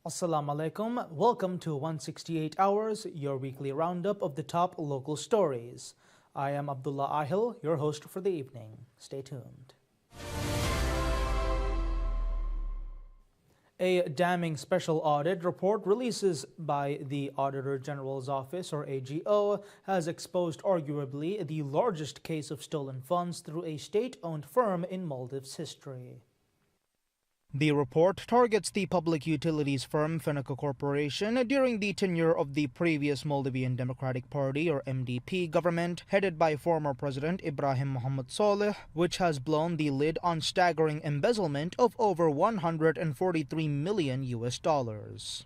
Assalamu alaikum. Welcome to 168 Hours, your weekly roundup of the top local stories. I am Abdullah Ahil, your host for the evening. Stay tuned. A damning special audit report releases by the Auditor General's Office, or AGO, has exposed arguably the largest case of stolen funds through a state-owned firm in Maldives history. The report targets the public utilities firm Fenaca Corporation during the tenure of the previous Maldivian Democratic Party, or MDP, government headed by former President Ibrahim Mohamed Saleh, which has blown the lid on staggering embezzlement of over $143 million.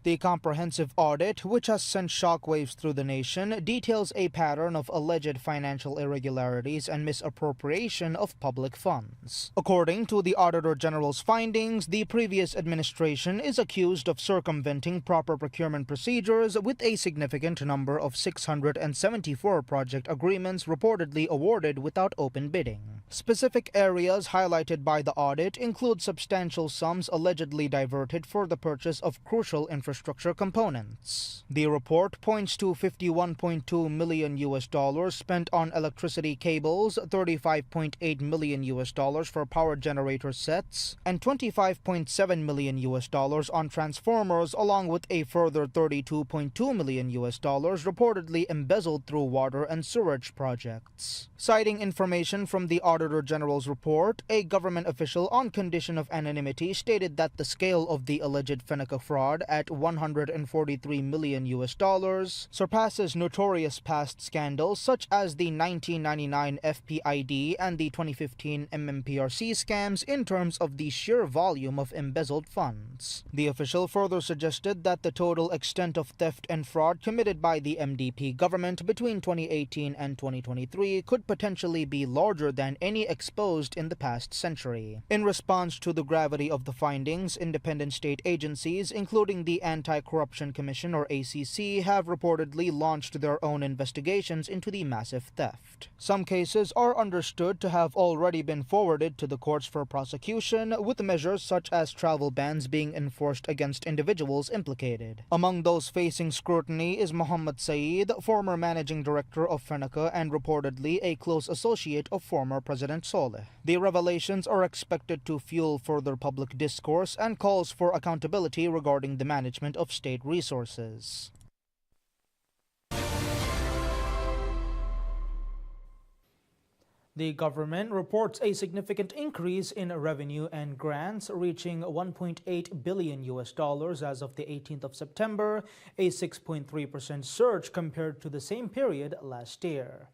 The comprehensive audit, which has sent shockwaves through the nation, details a pattern of alleged financial irregularities and misappropriation of public funds. According to the Auditor General's findings, the previous administration is accused of circumventing proper procurement procedures, with a significant number of 674 project agreements reportedly awarded without open bidding. Specific areas highlighted by the audit include substantial sums allegedly diverted for the purchase of crucial infrastructure components. The report points to $51.2 million spent on electricity cables, $35.8 million for power generator sets, and $25.7 million on transformers, along with a further $32.2 million reportedly embezzled through water and sewage projects. Citing information from the Auditor General's report, a government official on condition of anonymity stated that the scale of the alleged Fenaca fraud at $143 million surpasses notorious past scandals such as the 1999 FPID and the 2015 MMPRC scams in terms of the sheer volume of embezzled funds. The official further suggested that the total extent of theft and fraud committed by the MDP government between 2018 and 2023 could potentially be larger than any exposed in the past century. In response to the gravity of the findings, independent state agencies, including the Anti-Corruption Commission, or ACC, have reportedly launched their own investigations into the massive theft. Some cases are understood to have already been forwarded to the courts for prosecution, with measures such as travel bans being enforced against individuals implicated. Among those facing scrutiny is Mohammed Saeed, former managing director of Fenaca and reportedly a close associate of former President Saleh. The revelations are expected to fuel further public discourse and calls for accountability regarding the management of state resources. The government reports a significant increase in revenue and grants, reaching $1.8 billion as of the 18th of September, a 6.3% surge compared to the same period last year.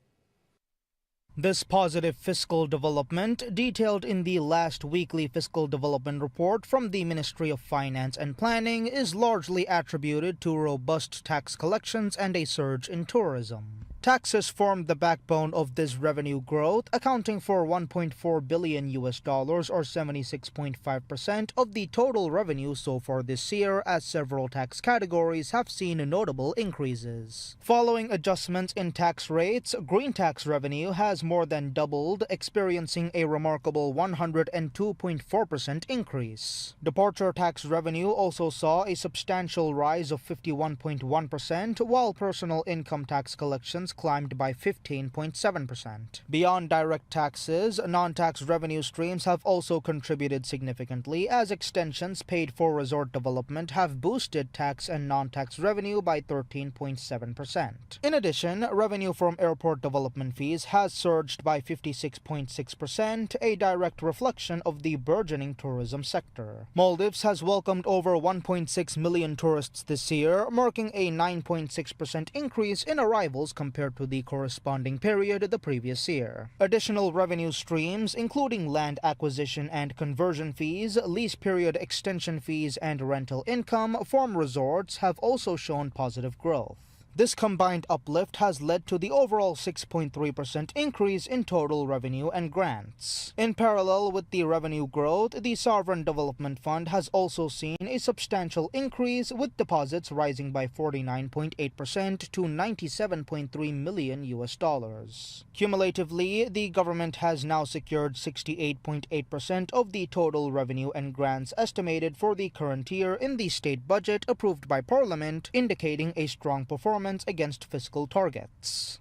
This positive fiscal development, detailed in the last weekly fiscal development report from the Ministry of Finance and Planning, is largely attributed to robust tax collections and a surge in tourism. Taxes formed the backbone of this revenue growth, accounting for $1.4 billion or 76.5% of the total revenue so far this year, as several tax categories have seen notable increases. Following adjustments in tax rates, green tax revenue has more than doubled, experiencing a remarkable 102.4% increase. Departure tax revenue also saw a substantial rise of 51.1%, while personal income tax collections climbed by 15.7%. Beyond direct taxes, non-tax revenue streams have also contributed significantly, as extensions paid for resort development have boosted tax and non-tax revenue by 13.7%. In addition, revenue from airport development fees has surged by 56.6%, a direct reflection of the burgeoning tourism sector. Maldives has welcomed over 1.6 million tourists this year, marking a 9.6% increase in arrivals compared to the corresponding period the previous year. Additional revenue streams, including land acquisition and conversion fees, lease period extension fees, and rental income from resorts, have also shown positive growth. This combined uplift has led to the overall 6.3% increase in total revenue and grants. In parallel with the revenue growth, the Sovereign Development Fund has also seen a substantial increase, with deposits rising by 49.8% to $97.3 million. Cumulatively, the government has now secured 68.8% of the total revenue and grants estimated for the current year in the state budget approved by Parliament, indicating a strong performance against fiscal targets.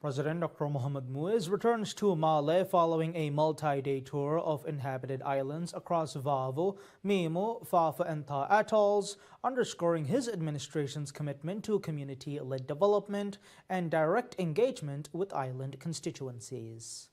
President Dr. Mohamed Muiz returns to Male following a multi-day tour of inhabited islands across Vavo, Mimo, Fafa, and Ta atolls, underscoring his administration's commitment to community-led development and direct engagement with island constituencies.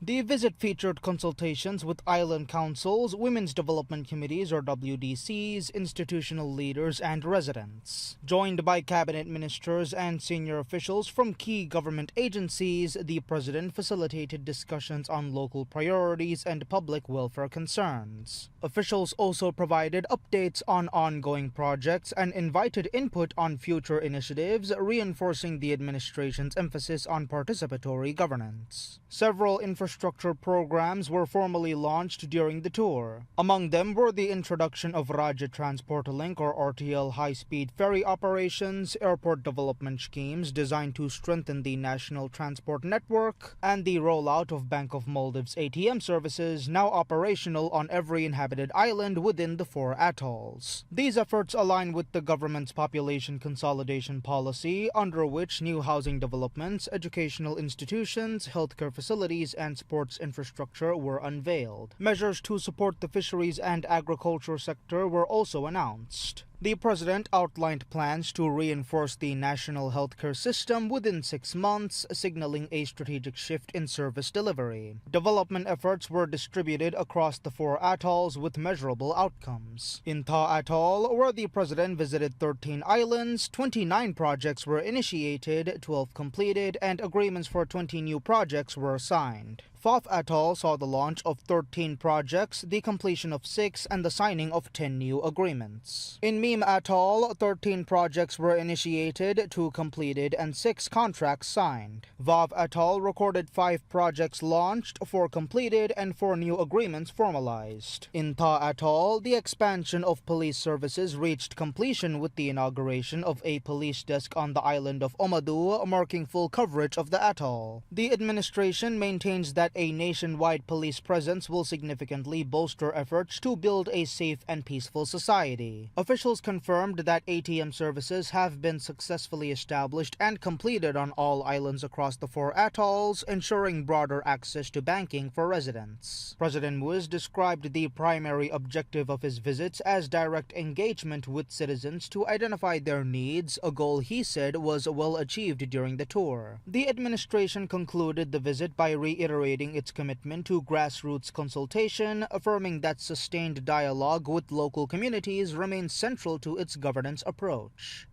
The visit featured consultations with island councils, women's development committees or WDCs, institutional leaders, and residents. Joined by cabinet ministers and senior officials from key government agencies, the president facilitated discussions on local priorities and public welfare concerns. Officials also provided updates on ongoing projects and invited input on future initiatives, reinforcing the administration's emphasis on participatory governance. Several infrastructure programs were formally launched during the tour. Among them were the introduction of Rajya Transportalink or RTL high-speed ferry operations, airport development schemes designed to strengthen the national transport network, and the rollout of Bank of Maldives ATM services, now operational on every inhabited island within the 4 atolls. These efforts align with the government's population consolidation policy, under which new housing developments, educational institutions, healthcare facilities, and sports infrastructure were unveiled. Measures to support the fisheries and agriculture sector were also announced. The president outlined plans to reinforce the national healthcare system within 6 months, signaling a strategic shift in service delivery. Development efforts were distributed across the 4 atolls with measurable outcomes. In Ta Atoll, where the president visited 13 islands, 29 projects were initiated, 12 completed, and agreements for 20 new projects were signed. Faf Atoll saw the launch of 13 projects, the completion of 6, and the signing of 10 new agreements. In Meme Atoll, 13 projects were initiated, 2 completed, and 6 contracts signed. Vav Atoll recorded 5 projects launched, 4 completed, and 4 new agreements formalized. In Ta Atoll, the expansion of police services reached completion with the inauguration of a police desk on the island of Omadu, marking full coverage of the atoll. The administration maintains that a nationwide police presence will significantly bolster efforts to build a safe and peaceful society. Officials confirmed that ATM services have been successfully established and completed on all islands across the 4 atolls, ensuring broader access to banking for residents. President Muiz described the primary objective of his visits as direct engagement with citizens to identify their needs, a goal he said was well achieved during the tour. The administration concluded the visit by reiterating its commitment to grassroots consultation, affirming that sustained dialogue with local communities remains central to its governance approach.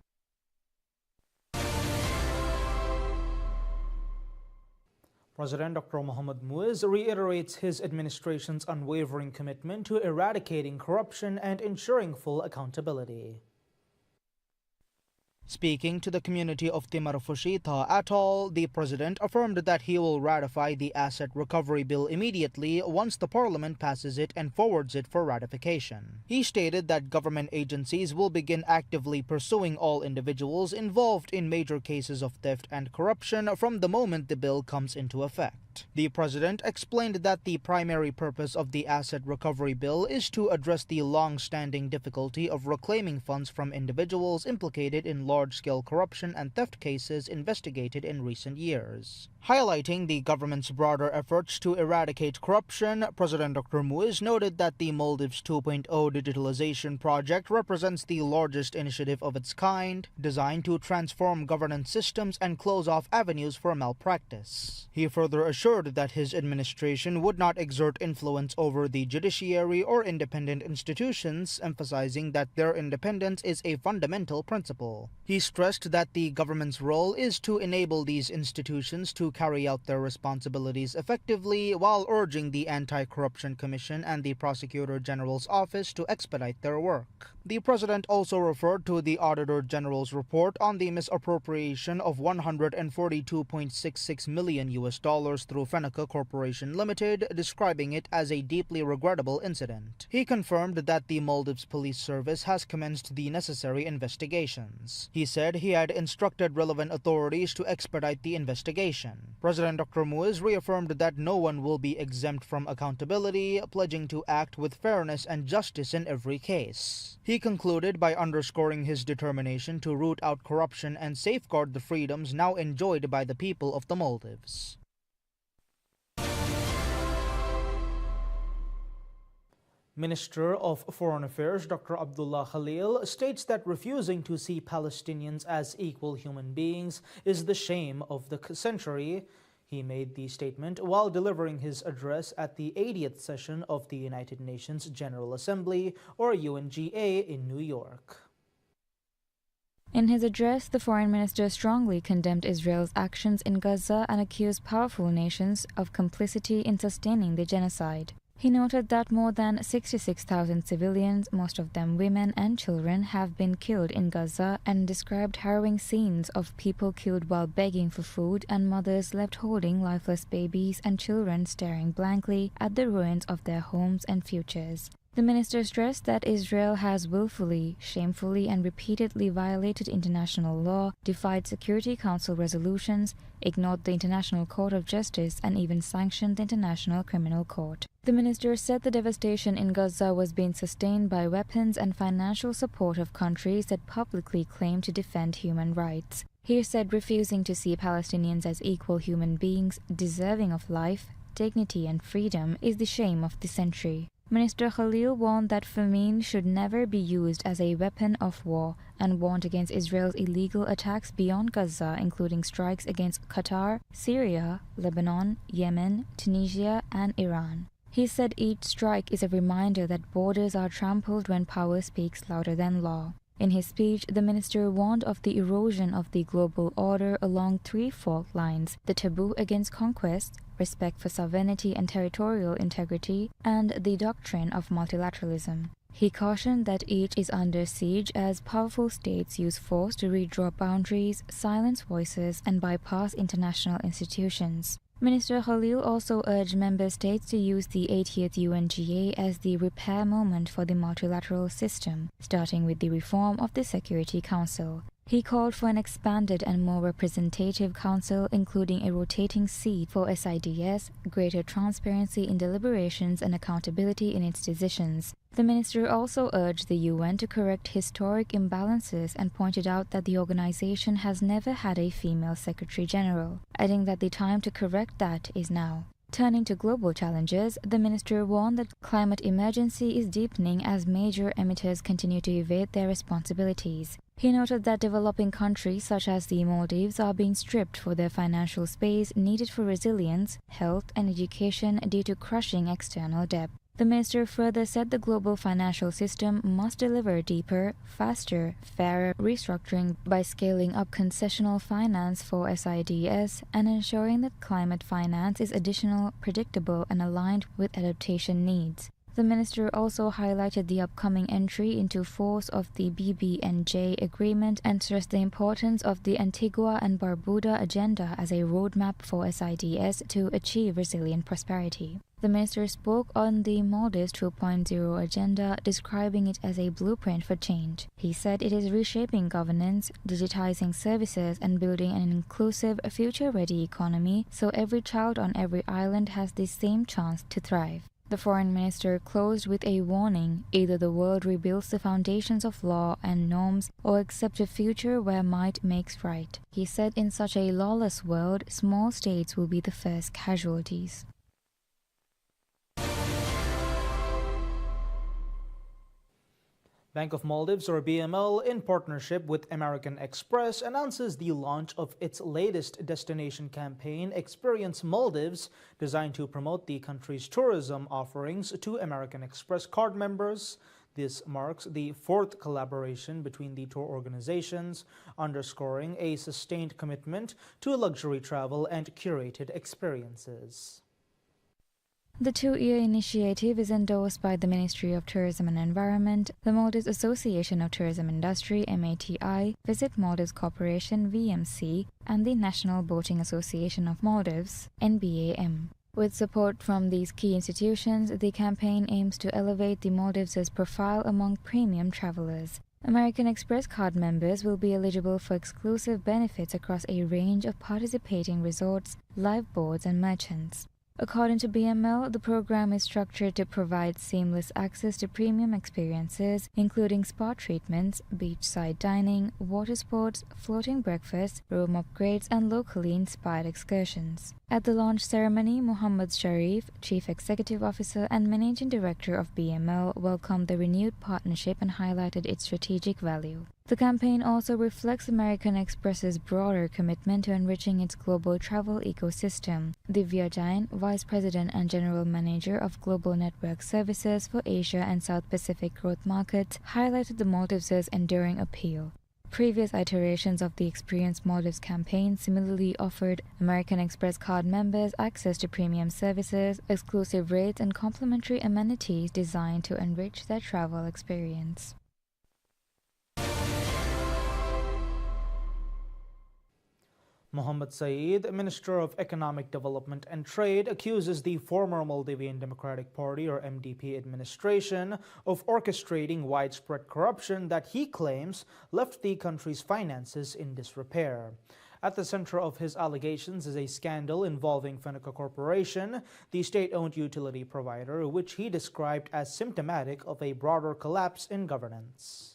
President Dr. Mohamed Muiz reiterates his administration's unwavering commitment to eradicating corruption and ensuring full accountability. Speaking to the community of Timarfushi Ta Atoll, the president affirmed that he will ratify the Asset Recovery Bill immediately once the parliament passes it and forwards it for ratification. He stated that government agencies will begin actively pursuing all individuals involved in major cases of theft and corruption from the moment the bill comes into effect. The president explained that the primary purpose of the Asset Recovery Bill is to address the long-standing difficulty of reclaiming funds from individuals implicated in large-scale corruption and theft cases investigated in recent years. Highlighting the government's broader efforts to eradicate corruption, President Dr. Muiz noted that the Maldives 2.0 digitalization project represents the largest initiative of its kind, designed to transform governance systems and close off avenues for malpractice. He further assured assured that his administration would not exert influence over the judiciary or independent institutions, emphasizing that their independence is a fundamental principle. He stressed that the government's role is to enable these institutions to carry out their responsibilities effectively, while urging the Anti-Corruption Commission and the Prosecutor General's office to expedite their work. The president also referred to the Auditor General's report on the misappropriation of $142.66 million through Fenica Corporation Limited, describing it as a deeply regrettable incident. He confirmed that the Maldives Police Service has commenced the necessary investigations. He said he had instructed relevant authorities to expedite the investigation. President Dr. Muiz reaffirmed that no one will be exempt from accountability, pledging to act with fairness and justice in every case. He concluded by underscoring his determination to root out corruption and safeguard the freedoms now enjoyed by the people of the Maldives. Minister of Foreign Affairs Dr. Abdullah Khalil states that refusing to see Palestinians as equal human beings is the shame of the century. He made the statement while delivering his address at the 80th session of the United Nations General Assembly, or UNGA, in New York. In his address, the foreign minister strongly condemned Israel's actions in Gaza and accused powerful nations of complicity in sustaining the genocide. He noted that more than 66,000 civilians, most of them women and children, have been killed in Gaza, and described harrowing scenes of people killed while begging for food and mothers left holding lifeless babies and children staring blankly at the ruins of their homes and futures. The minister stressed that Israel has willfully, shamefully, and repeatedly violated international law, defied Security Council resolutions, ignored the International Court of Justice, and even sanctioned the International Criminal Court. The minister said the devastation in Gaza was being sustained by weapons and financial support of countries that publicly claim to defend human rights. He said refusing to see Palestinians as equal human beings, deserving of life, dignity, and freedom is the shame of the century. Minister Khalil warned that famine should never be used as a weapon of war, and warned against Israel's illegal attacks beyond Gaza, including strikes against Qatar, Syria, Lebanon, Yemen, Tunisia, and Iran. He said each strike is a reminder that borders are trampled when power speaks louder than law. In his speech, the minister warned of the erosion of the global order along three fault lines: the taboo against conquest, respect for sovereignty and territorial integrity, and the doctrine of multilateralism. He cautioned that each is under siege as powerful states use force to redraw boundaries, silence voices, and bypass international institutions. Minister Khalil also urged member states to use the 80th UNGA as the repair moment for the multilateral system, starting with the reform of the Security Council. He called for an expanded and more representative council, including a rotating seat for SIDS, greater transparency in deliberations, and accountability in its decisions. The minister also urged the UN to correct historic imbalances and pointed out that the organization has never had a female Secretary General, adding that the time to correct that is now. Turning to global challenges, the minister warned that climate emergency is deepening as major emitters continue to evade their responsibilities. He noted that developing countries such as the Maldives are being stripped for their financial space needed for resilience, health, and education due to crushing external debt. The minister further said the global financial system must deliver deeper, faster, fairer restructuring by scaling up concessional finance for SIDS and ensuring that climate finance is additional, predictable, and aligned with adaptation needs. The minister also highlighted the upcoming entry into force of the BBNJ agreement and stressed the importance of the Antigua and Barbuda agenda as a roadmap for SIDS to achieve resilient prosperity. The minister spoke on the Maldives 2.0 agenda, describing it as a blueprint for change. He said it is reshaping governance, digitizing services, and building an inclusive, future-ready economy so every child on every island has the same chance to thrive. The foreign minister closed with a warning: either the world rebuilds the foundations of law and norms or accepts a future where might makes right. He said in such a lawless world, small states will be the first casualties. Bank of Maldives, or BML, in partnership with American Express, announces the launch of its latest destination campaign, Experience Maldives, designed to promote the country's tourism offerings to American Express card members. This marks the fourth collaboration between the tour organizations, underscoring a sustained commitment to luxury travel and curated experiences. The two-year initiative is endorsed by the Ministry of Tourism and Environment, the Maldives Association of Tourism Industry (MATI), Visit Maldives Corporation (VMC), and the National Boating Association of Maldives (NBAM). With support from these key institutions, the campaign aims to elevate the Maldives' profile among premium travelers. American Express card members will be eligible for exclusive benefits across a range of participating resorts, live boards, and merchants. According to BML, the program is structured to provide seamless access to premium experiences, including spa treatments, beachside dining, water sports, floating breakfast, room upgrades, and locally inspired excursions. At the launch ceremony, Muhammad Sharif, Chief Executive Officer and Managing Director of BML, welcomed the renewed partnership and highlighted its strategic value. The campaign also reflects American Express's broader commitment to enriching its global travel ecosystem. Divya Jain, Vice President and General Manager of Global Network Services for Asia and South Pacific Growth Markets, highlighted the Maldives' enduring appeal. Previous iterations of the Experience Maldives campaign similarly offered American Express card members access to premium services, exclusive rates, and complimentary amenities designed to enrich their travel experience. Mohammed Saeed, Minister of Economic Development and Trade, accuses the former Maldivian Democratic Party, or MDP, administration of orchestrating widespread corruption that he claims left the country's finances in disrepair. At the center of his allegations is a scandal involving Fenica Corporation, the state-owned utility provider, which he described as symptomatic of a broader collapse in governance.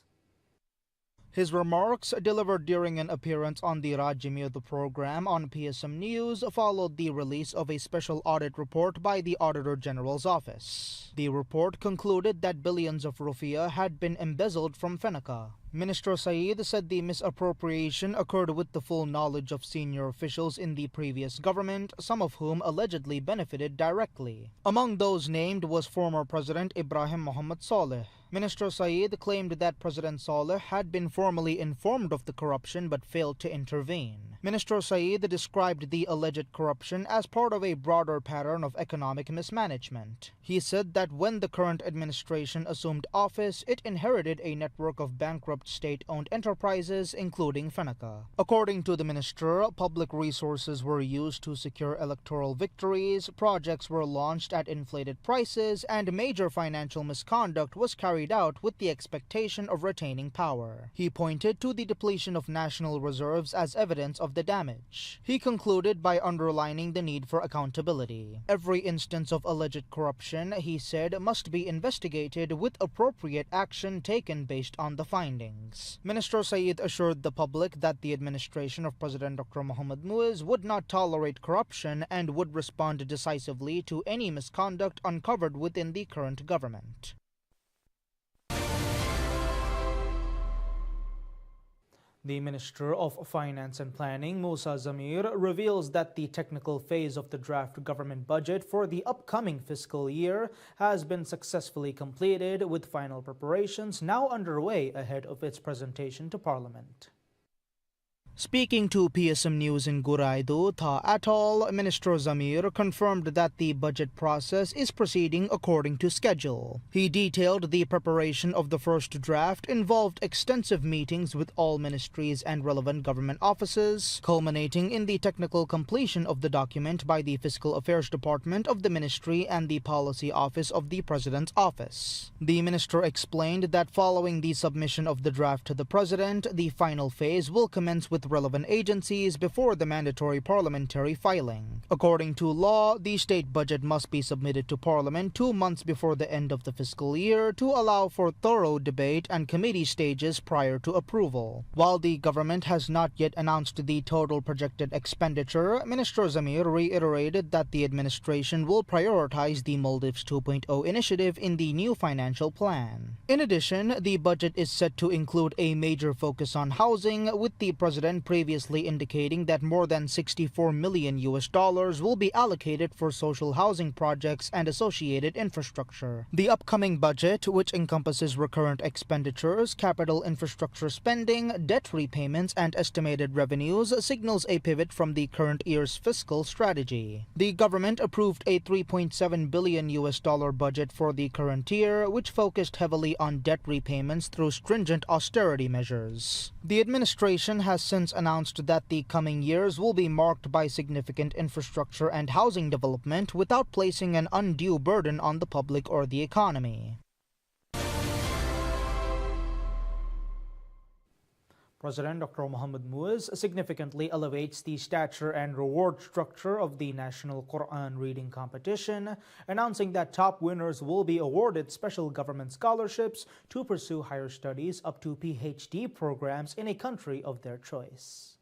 His remarks, delivered during an appearance on the Rajimir program on PSM News, followed the release of a special audit report by the Auditor General's office. The report concluded that billions of rupiah had been embezzled from Fenica. Minister Saeed said the misappropriation occurred with the full knowledge of senior officials in the previous government, some of whom allegedly benefited directly. Among those named was former President Ibrahim Mohammed Saleh. Minister Saeed claimed that President Saleh had been formally informed of the corruption but failed to intervene. Minister Saeed described the alleged corruption as part of a broader pattern of economic mismanagement. He said that when the current administration assumed office, it inherited a network of bankrupt state-owned enterprises, including Fenica. According to the minister, public resources were used to secure electoral victories, projects were launched at inflated prices, and major financial misconduct was carried out with the expectation of retaining power. He pointed to the depletion of national reserves as evidence of the damage. He concluded by underlining the need for accountability. Every instance of alleged corruption, he said, must be investigated with appropriate action taken based on the findings. Minister Saeed assured the public that the administration of President Dr. Mohamed Muiz would not tolerate corruption and would respond decisively to any misconduct uncovered within the current government. The Minister of Finance and Planning, Musa Zamir, reveals that the technical phase of the draft government budget for the upcoming fiscal year has been successfully completed, with final preparations now underway ahead of its presentation to Parliament. Speaking to PSM News in Guraido, Tha Atoll, Minister Zamir confirmed that the budget process is proceeding according to schedule. He detailed the preparation of the first draft involved extensive meetings with all ministries and relevant government offices, culminating in the technical completion of the document by the Fiscal Affairs Department of the Ministry and the Policy Office of the President's Office. The minister explained that following the submission of the draft to the President, the final phase will commence with relevant agencies before the mandatory parliamentary filing. According to law, the state budget must be submitted to Parliament 2 months before the end of the fiscal year to allow for thorough debate and committee stages prior to approval. While the government has not yet announced the total projected expenditure, Minister Zamir reiterated that the administration will prioritize the Maldives 2.0 initiative in the new financial plan. In addition, the budget is set to include a major focus on housing, with the president previously indicating that more than $64 million will be allocated for social housing projects and associated infrastructure. The upcoming budget, which encompasses recurrent expenditures, capital infrastructure spending, debt repayments, and estimated revenues, signals a pivot from the current year's fiscal strategy. The government approved a $3.7 billion budget for the current year, which focused heavily on debt repayments through stringent austerity measures. The administration has since announced that the coming years will be marked by significant infrastructure and housing development without placing an undue burden on the public or the economy. President Dr. Muhammad Muiz significantly elevates the stature and reward structure of the National Quran Reading Competition, announcing that top winners will be awarded special government scholarships to pursue higher studies up to PhD programs in a country of their choice.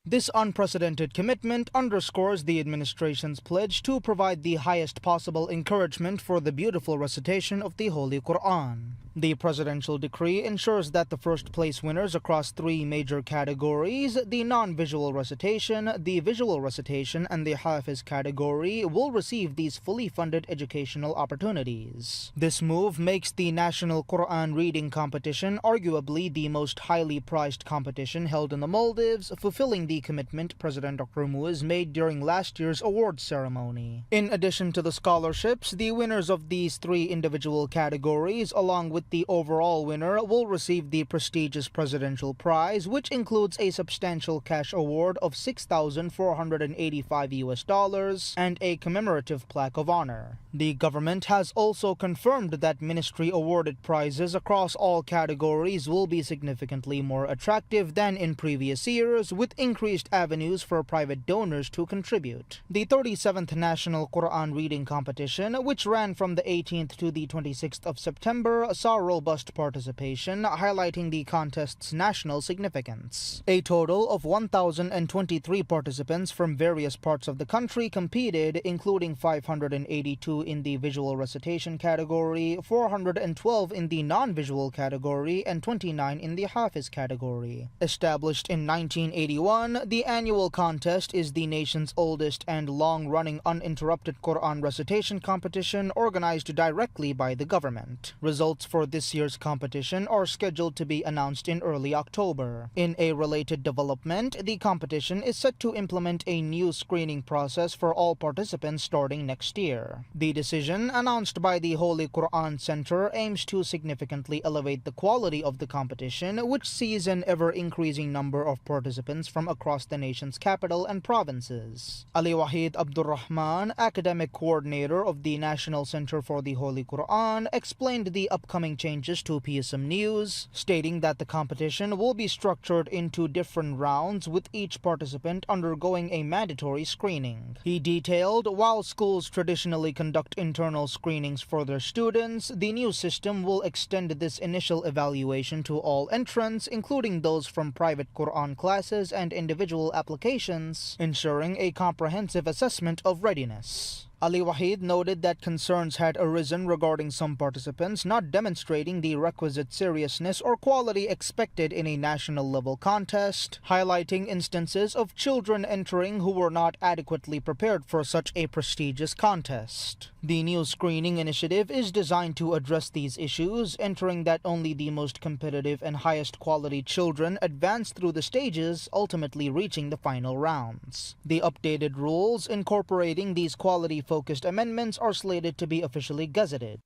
This unprecedented commitment underscores the administration's pledge to provide the highest possible encouragement for the beautiful recitation of the Holy Quran. The presidential decree ensures that the first-place winners across 3 major categories, the non-visual recitation, the visual recitation, and the Hafiz category, will receive these fully funded educational opportunities. This move makes the National Quran Reading Competition arguably the most highly prized competition held in the Maldives, fulfilling the commitment President Dr. Muiz made during last year's awards ceremony. In addition to the scholarships, the winners of these 3 individual categories, along with the overall winner, will receive the prestigious presidential prize, which includes a substantial cash award of $6,485 and a commemorative plaque of honor. The government has also confirmed that ministry-awarded prizes across all categories will be significantly more attractive than in previous years, with increased avenues for private donors to contribute. The 37th National Quran Reading Competition, which ran from the 18th to the 26th of September, saw robust participation, highlighting the contest's national significance. A total of 1,023 participants from various parts of the country competed, including 582 in the visual recitation category, 412 in the non-visual category, and 29 in the Hafiz category. Established in 1981, the annual contest is the nation's oldest and long-running uninterrupted Quran recitation competition organized directly by the government. Results for this year's competition are scheduled to be announced in early October. In a related development, the competition is set to implement a new screening process for all participants starting next year. The decision, announced by the Holy Quran Center, aims to significantly elevate the quality of the competition, which sees an ever-increasing number of participants from across the nation's capital and provinces. Ali Wahid Abdurrahman, academic coordinator of the National Center for the Holy Quran, explained the upcoming changes to PSM News, stating that the competition will be structured into different rounds, with each participant undergoing a mandatory screening. He detailed, while schools traditionally conduct internal screenings for their students, the new system will extend this initial evaluation to all entrants, including those from private Quran classes and individual applications, ensuring a comprehensive assessment of readiness. Ali Wahid noted that concerns had arisen regarding some participants not demonstrating the requisite seriousness or quality expected in a national-level contest, highlighting instances of children entering who were not adequately prepared for such a prestigious contest. The new screening initiative is designed to address these issues, ensuring that only the most competitive and highest-quality children advance through the stages, ultimately reaching the final rounds. The updated rules incorporating these quality-focused amendments are slated to be officially gazetted.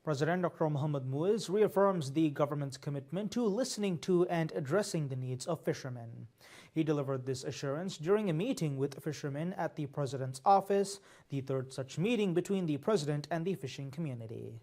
President Dr. Muhammad Muiz reaffirms the government's commitment to listening to and addressing the needs of fishermen. He delivered this assurance during a meeting with fishermen at the President's office, the third such meeting between the President and the fishing community.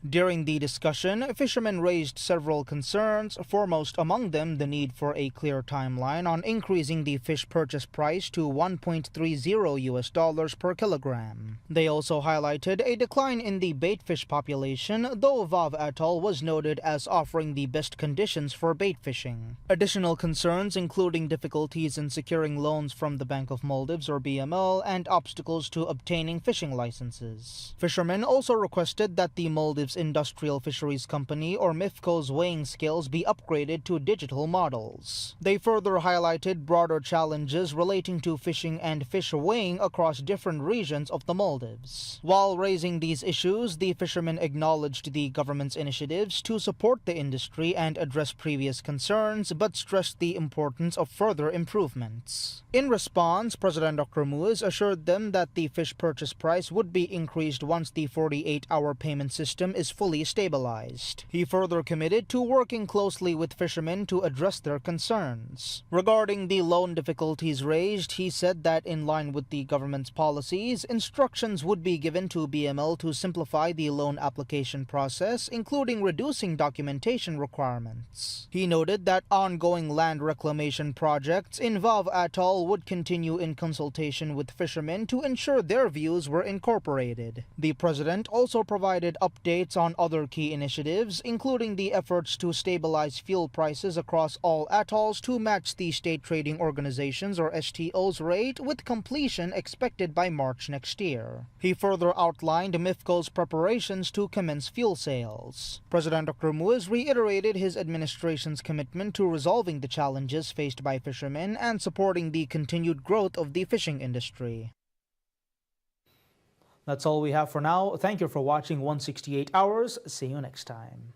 During the discussion, fishermen raised several concerns, foremost among them the need for a clear timeline on increasing the fish purchase price to $1.30 per kilogram. They also highlighted a decline in the bait fish population, though Vav Atoll was noted as offering the best conditions for bait fishing. Additional concerns including difficulties in securing loans from the Bank of Maldives or BML and obstacles to obtaining fishing licenses. Fishermen also requested that the Maldives Industrial Fisheries Company or MIFCO's weighing scales be upgraded to digital models. They further highlighted broader challenges relating to fishing and fish weighing across different regions of the Maldives. While raising these issues, the fishermen acknowledged the government's initiatives to support the industry and address previous concerns, but stressed the importance of further improvements. In response, President Dr. Muiz assured them that the fish purchase price would be increased once the 48-hour payment system is fully stabilized. He further committed to working closely with fishermen to address their concerns. Regarding the loan difficulties raised, he said that in line with the government's policies, instructions would be given to BML to simplify the loan application process, including reducing documentation requirements. He noted that ongoing land reclamation projects in Vav Atoll would continue in consultation with fishermen to ensure their views were incorporated. The president also provided updates on other key initiatives, including the efforts to stabilize fuel prices across all atolls to match the State Trading Organizations or STO's rate, with completion expected by March next year. He further outlined MIFCO's preparations to commence fuel sales. President Dr. Muiz reiterated his administration's commitment to resolving the challenges faced by fishermen and supporting the continued growth of the fishing industry. That's all we have for now. Thank you for watching 168 Hours. See you next time.